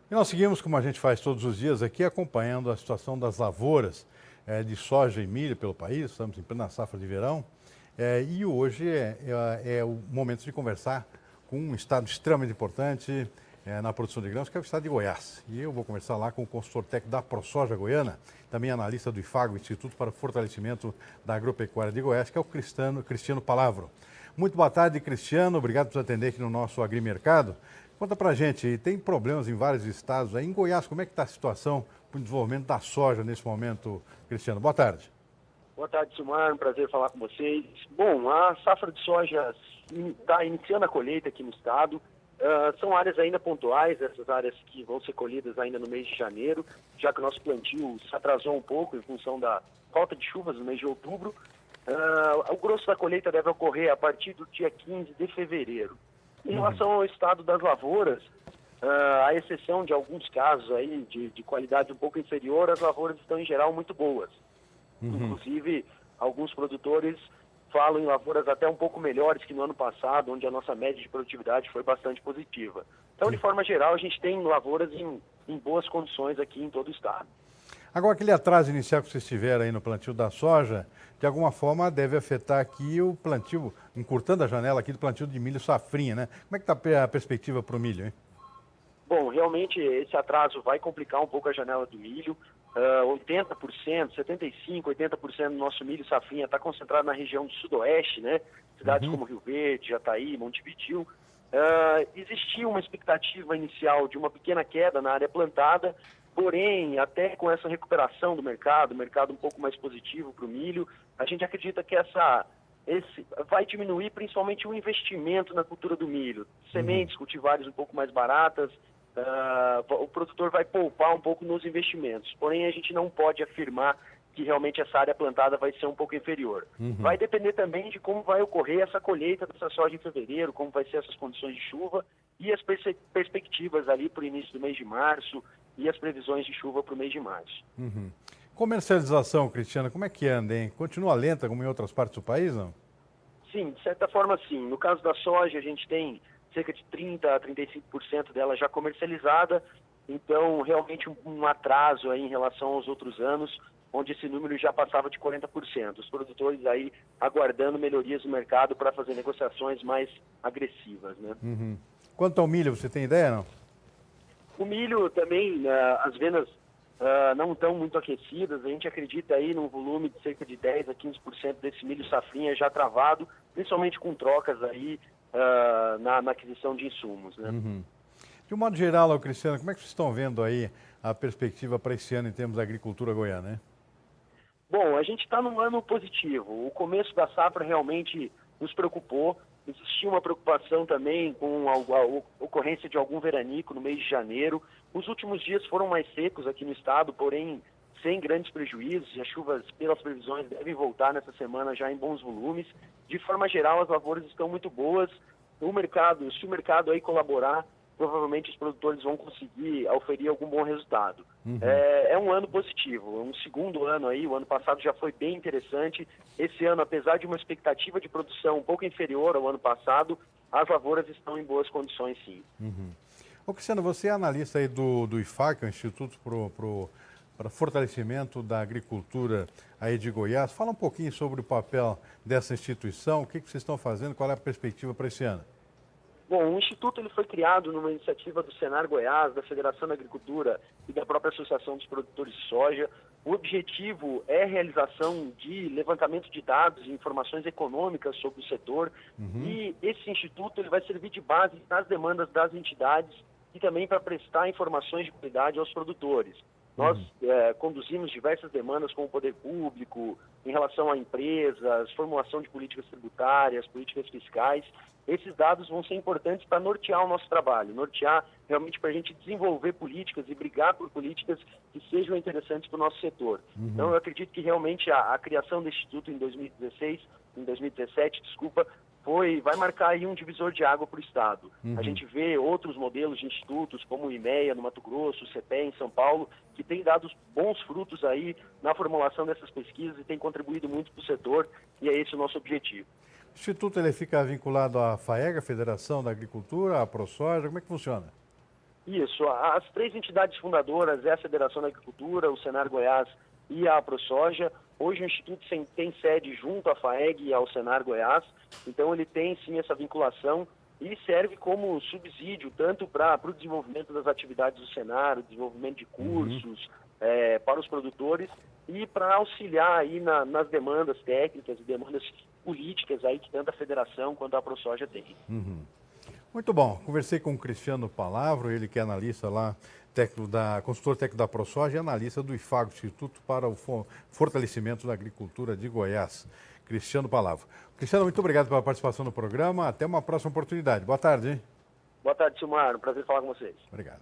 E nós seguimos, como a gente faz todos os dias aqui, acompanhando a situação das lavouras de soja e milho pelo país. Estamos em plena safra de verão. E hoje é o momento de conversar com um estado extremamente importante na produção de grãos, que é o estado de Goiás. E eu vou conversar lá com o consultor técnico da ProSoja Goiana, também analista do IFAGO, Instituto para o Fortalecimento da Agropecuária de Goiás, que é o Cristiano Palavro. Muito boa tarde, Cristiano. Obrigado por nos atender aqui no nosso Agrimercado. Conta pra gente, tem problemas em vários estados. Aí em Goiás, como é que está a situação para o desenvolvimento da soja nesse momento, Cristiano? Boa tarde. Boa tarde, Silmar. Um prazer falar com vocês. Bom, a safra de soja está iniciando a colheita aqui no estado. São áreas ainda pontuais, essas áreas que vão ser colhidas ainda no mês de janeiro, já que o nosso plantio se atrasou um pouco em função da falta de chuvas no mês de outubro. O grosso da colheita deve ocorrer a partir do dia 15 de fevereiro. Em relação ao estado das lavouras, à exceção de alguns casos aí de qualidade um pouco inferior, as lavouras estão em geral muito boas. Inclusive, alguns produtores falam em lavouras até um pouco melhores que no ano passado, onde a nossa média de produtividade foi bastante positiva. Então, de forma geral, a gente tem lavouras em boas condições aqui em todo o estado. Agora, aquele atraso inicial que vocês tiveram aí no plantio da soja, de alguma forma deve afetar aqui o plantio, encurtando a janela aqui do plantio de milho safrinha, né? Como é que está a perspectiva para o milho, hein? Bom, realmente esse atraso vai complicar um pouco a janela do milho. 80%, 75%, 80% do nosso milho safrinha está concentrado na região do sudoeste, né? Cidades como Rio Verde, Jataí, Montevidéu. Existia uma expectativa inicial de uma pequena queda na área plantada, porém, até com essa recuperação do mercado um pouco mais positivo para o milho, a gente acredita que vai diminuir principalmente o investimento na cultura do milho. Sementes, cultivares um pouco mais baratas, o produtor vai poupar um pouco nos investimentos. Porém, a gente não pode afirmar que realmente essa área plantada vai ser um pouco inferior. Vai depender também de como vai ocorrer essa colheita dessa soja em fevereiro, como vai ser essas condições de chuva e as perspectivas ali para o início do mês de março e as previsões de chuva para o mês de março. Comercialização, Cristiano, como é que anda, hein? Continua lenta como em outras partes do país, não? Sim, de certa forma sim. No caso da soja, a gente tem cerca de 30% a 35% dela já comercializada, então realmente um atraso aí em relação aos outros anos, onde esse número já passava de 40%. Os produtores aí aguardando melhorias no mercado para fazer negociações mais agressivas, né? Quanto ao milho, você tem ideia, não? O milho também, as vendas não estão muito aquecidas. A gente acredita aí num volume de cerca de 10% a 15% desse milho safrinha já travado, principalmente com trocas aí na aquisição de insumos, né? De um modo geral, Cristiano, como é que vocês estão vendo aí a perspectiva para esse ano em termos da agricultura goiana, né? Bom, a gente está num ano positivo. O começo da safra realmente nos preocupou. Existia uma preocupação também com a ocorrência de algum veranico no mês de janeiro. Os últimos dias foram mais secos aqui no estado, porém sem grandes prejuízos. E as chuvas, pelas previsões, devem voltar nessa semana já em bons volumes. De forma geral, as lavouras estão muito boas. Se o mercado aí colaborar, provavelmente os produtores vão conseguir oferir algum bom resultado. É um ano positivo, um segundo ano aí, o ano passado já foi bem interessante. Esse ano, apesar de uma expectativa de produção um pouco inferior ao ano passado, as lavouras estão em boas condições, sim. Ô, Cristiano, você é analista aí do IFAC, o Instituto para Fortalecimento da Agricultura aí de Goiás. Fala um pouquinho sobre o papel dessa instituição, o que vocês estão fazendo, qual é a perspectiva para esse ano? Bom, o Instituto ele foi criado numa iniciativa do Senar Goiás, da Federação da Agricultura e da própria Associação dos Produtores de Soja. O objetivo é a realização de levantamento de dados e informações econômicas sobre o setor. E esse instituto ele vai servir de base nas demandas das entidades e também para prestar informações de qualidade aos produtores. Nós conduzimos diversas demandas com o poder público, em relação a empresas, formulação de políticas tributárias, políticas fiscais. Esses dados vão ser importantes para nortear o nosso trabalho, nortear realmente para a gente desenvolver políticas e brigar por políticas que sejam interessantes para o nosso setor. Então, eu acredito que realmente a criação desse instituto em 2017, vai marcar aí um divisor de água para o Estado. A gente vê outros modelos de institutos, como o IMEA no Mato Grosso, o CEPE em São Paulo, que têm dado bons frutos aí na formulação dessas pesquisas e têm contribuído muito para o setor, e é esse o nosso objetivo. O Instituto ele fica vinculado à FAEG, a Federação da Agricultura, à ProSoja, como é que funciona? Isso, as 3 entidades fundadoras é a Federação da Agricultura, o Senar Goiás e a AproSoja. Hoje o Instituto tem sede junto à FAEG e ao Senar Goiás, então ele tem sim essa vinculação e serve como subsídio tanto para o desenvolvimento das atividades do Senar, o desenvolvimento de cursos para os produtores e para auxiliar aí nas demandas técnicas e demandas políticas aí que tanto a Federação quanto a AproSoja tem. Muito bom. Conversei com o Cristiano Palavro, ele que é analista lá, consultor técnico da AproSoja e analista do IFAGO, Instituto para o Fortalecimento da Agricultura de Goiás. Cristiano Palavro. Cristiano, muito obrigado pela participação no programa. Até uma próxima oportunidade. Boa tarde, hein? Boa tarde, Silmar. Um prazer falar com vocês. Obrigado.